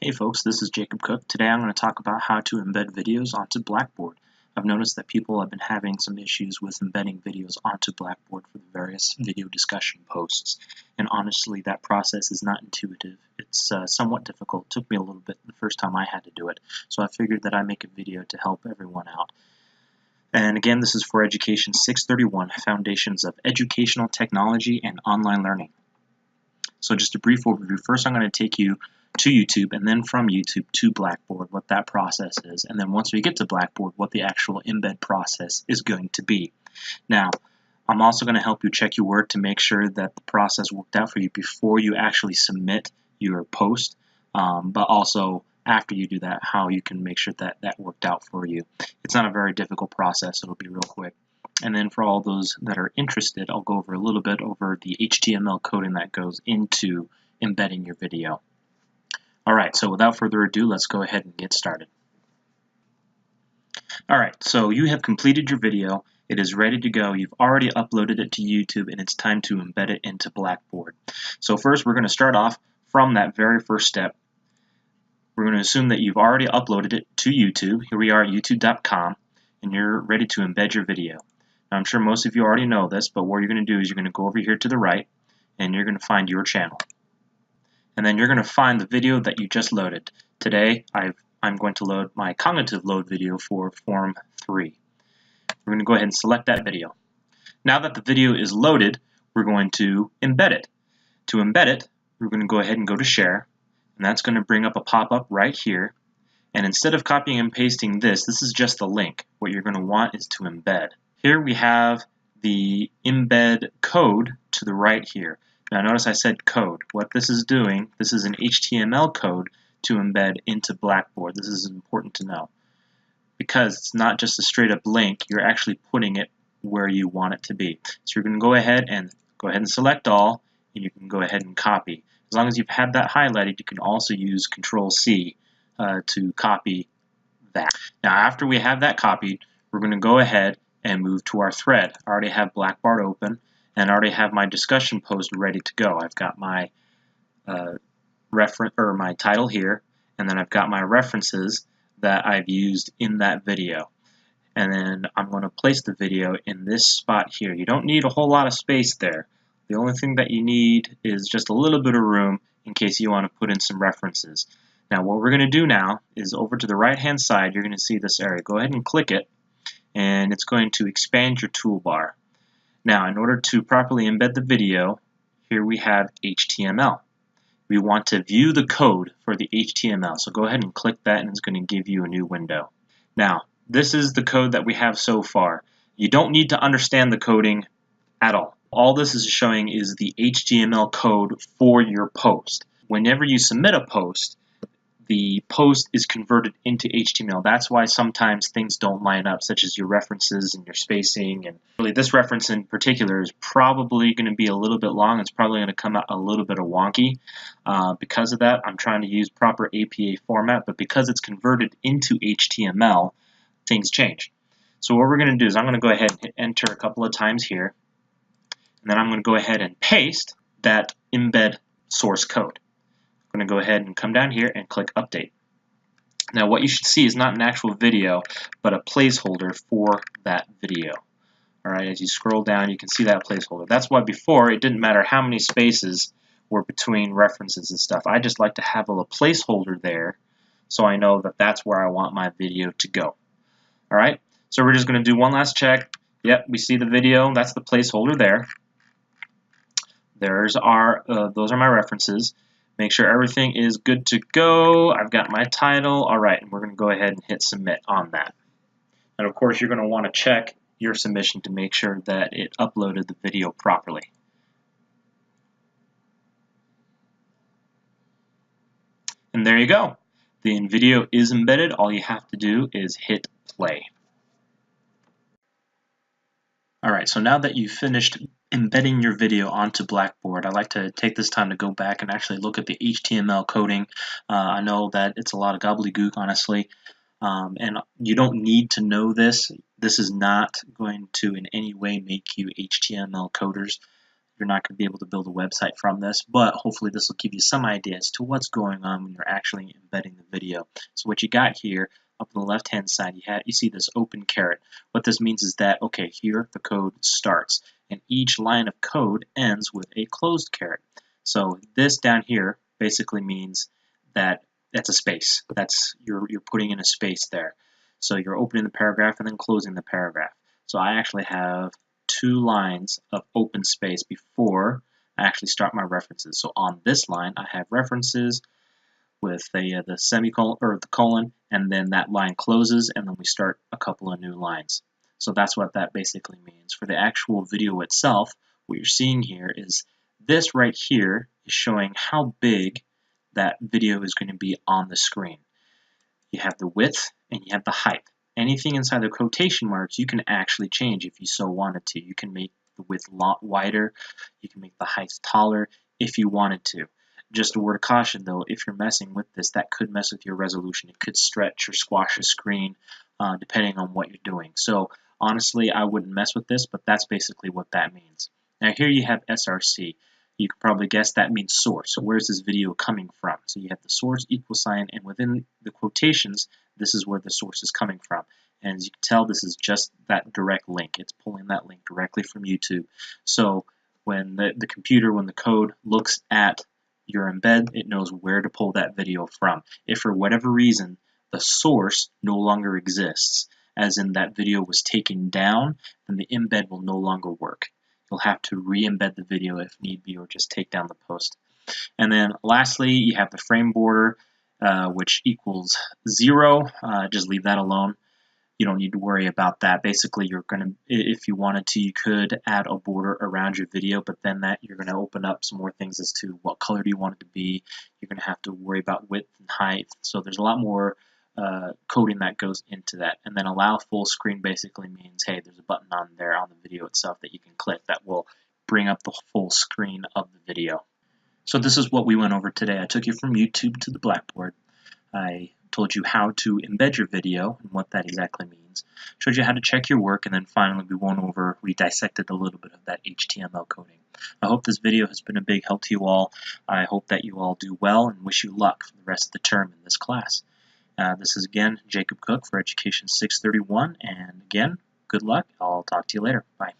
Hey folks, this is Jacob Cook. Today I'm going to talk about how to embed videos onto Blackboard. I've noticed that people have been having some issues with embedding videos onto Blackboard for the various video discussion posts. And honestly, that process is not intuitive. It's somewhat difficult. It took me a little bit the first time I had to do it. So I figured that I'd make a video to help everyone out. And again, this is for Education 631, Foundations of Educational Technology and Online Learning. So just a brief overview. First, I'm going to take you to YouTube, and then from YouTube to Blackboard, what that process is. And then once we get to Blackboard, what the actual embed process is going to be. Now, I'm also going to help you check your work to make sure that the process worked out for you before you actually submit your post, but also after you do that, how you can make sure that that worked out for you. It's not a very difficult process. It'll be real quick. And then for all those that are interested, I'll go over a little bit over the HTML coding that goes into embedding your video. Alright, so without further ado, let's go ahead and get started. Alright, so you have completed your video. It is ready to go. You've already uploaded it to YouTube, and it's time to embed it into Blackboard. So first, we're going to start off from that very first step. We're going to assume that you've already uploaded it to YouTube. Here we are at youtube.com, and you're ready to embed your video. Now, I'm sure most of you already know this, but what you're going to do is you're going to go over here to the right, and you're going to find your channel. And then you're going to find the video that you just loaded. Today, I'm going to load my cognitive load video for Form 3. We're going to go ahead and select that video. Now that the video is loaded, we're going to embed it. To embed it, we're going to go ahead and go to Share, and that's going to bring up a pop-up right here. And instead of copying and pasting this is just the link. What you're going to want is to embed. Here we have the embed code to the right here. Now notice I said code. What this is doing, this is an HTML code to embed into Blackboard. This is important to know. Because it's not just a straight up link, you're actually putting it where you want it to be. So you're going to go ahead and select all, and you can go ahead and copy. As long as you've had that highlighted, you can also use Control-C to copy that. Now after we have that copied, we're going to go ahead and move to our thread. I already have Blackboard open, and I already have my discussion post ready to go. I've got my reference or my title here, and then I've got my references that I've used in that video. And then I'm going to place the video in this spot here. You don't need a whole lot of space there. The only thing that you need is just a little bit of room in case you want to put in some references. Now what we're going to do now is over to the right hand side, you're going to see this area. Go ahead and click it, and it's going to expand your toolbar. Now, in order to properly embed the video, here we have HTML. We want to view the code for the HTML, so go ahead and click that, and it's going to give you a new window. Now, this is the code that we have so far. You don't need to understand the coding at all. All this is showing is the HTML code for your post. Whenever you submit a post, the post is converted into HTML. That's why sometimes things don't line up, such as your references and your spacing. And really, this reference in particular is probably going to be a little bit long. It's probably going to come out a little bit wonky. Because of that, I'm trying to use proper APA format, but because it's converted into HTML, things change. So what we're going to do is I'm going to go ahead and hit enter a couple of times here, and then I'm going to go ahead and paste that embed source code. I'm going to go ahead and come down here and click Update. Now what you should see is not an actual video, but a placeholder for that video. Alright, as you scroll down, you can see that placeholder. That's why before it didn't matter how many spaces were between references and stuff. I just like to have a little placeholder there so I know that that's where I want my video to go. Alright, so we're just going to do one last check. Yep, we see the video. That's the placeholder there. Those are my references. Make sure everything is good to go. I've got my title. All right, and we're going to go ahead and hit submit on that. And of course, you're going to want to check your submission to make sure that it uploaded the video properly. And there you go. The video is embedded. All you have to do is hit play. All right, so now that you've finished embedding your video onto Blackboard, I like to take this time to go back and actually look at the HTML coding. I know that it's a lot of gobbledygook, honestly, and you don't need to know this. This is not going to in any way make you HTML coders. You're not going to be able to build a website from this, but hopefully this will give you some idea as to what's going on when you're actually embedding the video. So what you got here, up on the left-hand side, you see this open caret. What this means is that, okay, here the code starts, and each line of code ends with a closed caret. So this down here basically means that that's a space. That's you're putting in a space there. So you're opening the paragraph and then closing the paragraph. So I actually have 2 lines of open space before I actually start my references. So on this line, I have references with the semicolon or the colon, and then that line closes, and then we start a couple of new lines. So that's what that basically means. For the actual video itself, what you're seeing here is this right here is showing how big that video is going to be on the screen. You have the width and you have the height. Anything inside the quotation marks you can actually change if you so wanted to. You can make the width a lot wider, you can make the height taller if you wanted to. Just a word of caution though, if you're messing with this, that could mess with your resolution. It could stretch or squash a screen depending on what you're doing. So honestly, I wouldn't mess with this, but that's basically what that means. Now here you have SRC. You can probably guess that means source. So where's this video coming from? So you have the source equal sign, and within the quotations, this is where the source is coming from. And as you can tell, this is just that direct link. It's pulling that link directly from YouTube. So when the computer, when the code looks at your embed, it knows where to pull that video from. If for whatever reason the source no longer exists, as in that video was taken down, then the embed will no longer work. You'll have to re-embed the video if need be, or just take down the post. And then lastly, you have the frame border, which equals 0. Just leave that alone. You don't need to worry about that. Basically, you're going to, if you wanted to, you could add a border around your video, but then that you're going to open up some more things as to what color do you want it to be. You're going to have to worry about width and height. So there's a lot more coding that goes into that. And then allow full screen basically means, hey, there's a button on there on the video itself that you can click that will bring up the full screen of the video. So this is what we went over today. I took you from YouTube to the Blackboard. I told you how to embed your video and what that exactly means. Showed you how to check your work, and then finally we dissected a little bit of that HTML coding. I hope this video has been a big help to you all. I hope that you all do well and wish you luck for the rest of the term in this class. This is again Jacob Cook for Education 631, and again, good luck. I'll talk to you later. Bye.